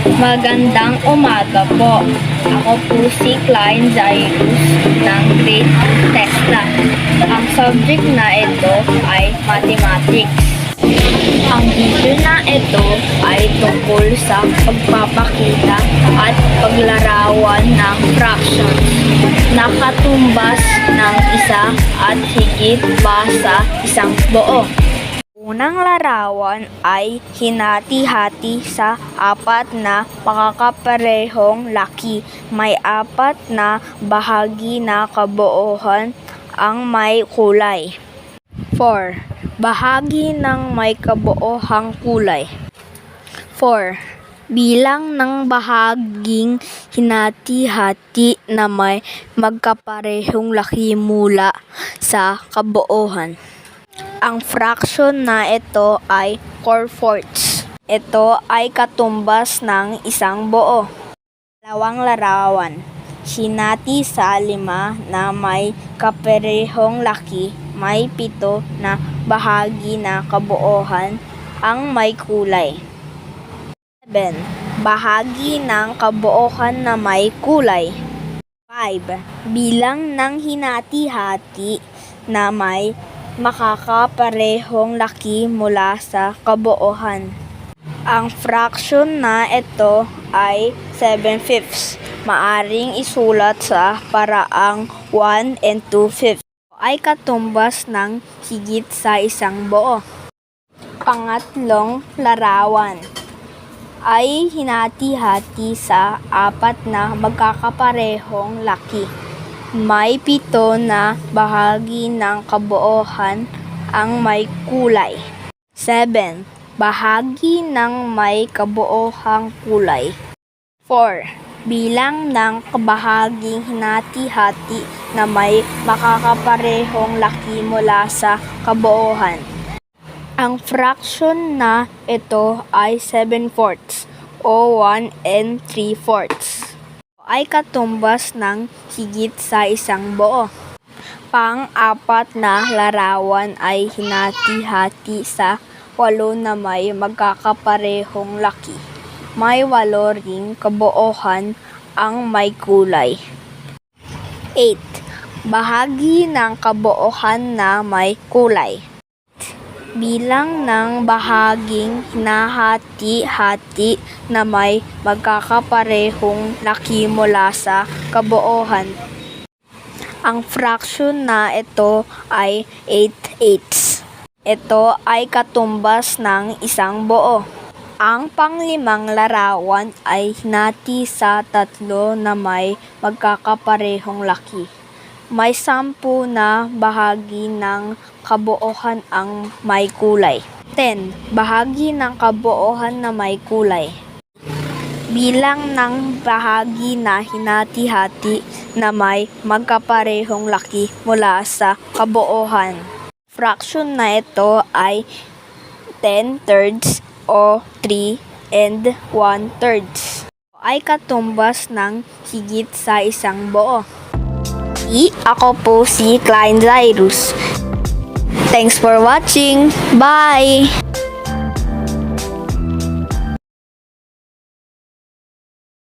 Magandang umaga po. Ako po si Klein Zairus ng grade 2 TESDA. Ang subject na ito ay mathematics. Ang video na ito ay tungkol sa pagpapakita at paglarawan ng fractions na katumbas ng isa at higit pa sa isang buo. Unang larawan ay hinati-hati sa apat na makakaparehong laki. May apat na bahagi na kabuuhan ang may kulay. 4. Bahagi ng may kabuohang kulay. 4. Bilang ng bahaging hinati-hati na may magkaparehong laki mula sa kabuuhan. Ang fraction na ito ay 4/4. Ito ay katumbas ng isang buo. Dalawang larawan. Hinati sa 5 na may kaparehong laki, may 7 na bahagi na kabuuhan ang may kulay. 7. Bahagi ng kabuuhan na may kulay. 5. Bilang ng hinati-hati na may makakaparehong laki mula sa kabuuhan. Ang fraction na ito ay 7/5. Maaring isulat sa paraang 1 and 2/5. Ay katumbas ng higit sa isang buo. Pangatlong larawan ay hinati-hati sa 4 na magkakaparehong laki. May 7 na bahagi ng kabuuhan ang may kulay. 7. Bahagi ng may kabuohang kulay. 4. Bilang ng bahaging hinati-hati na may makakaparehong laki mula sa kabuuhan. Ang fraction na ito ay 7/4 o 1 and 3/4. Ay katumbas ng higit sa isang buo. Pang-apat na larawan ay hinati-hati sa 8 na may magkakaparehong laki. May 8 ring kabuuhan ang may kulay. 8. Bahagi ng kabuuhan na may kulay. Bilang ng bahaging hinahati-hati na may magkakaparehong laki mula sa kabuuhan. Ang fraction na ito ay 8/8. Ito ay katumbas ng isang buo. Ang panglimang larawan ay hinati sa 3 na may magkakaparehong laki. May 10 na bahagi ng kabuuhan ang may kulay. 10. Bahagi ng kabuuhan na may kulay. Bilang ng bahagi na hinati-hati na may magkaparehong laki mula sa kabuuhan. Fraction na ito ay 10/3 o 3 and 1/3. Ay katumbas ng higit sa isang buo. Ako po si Klein Zairus. Thanks for watching. Bye!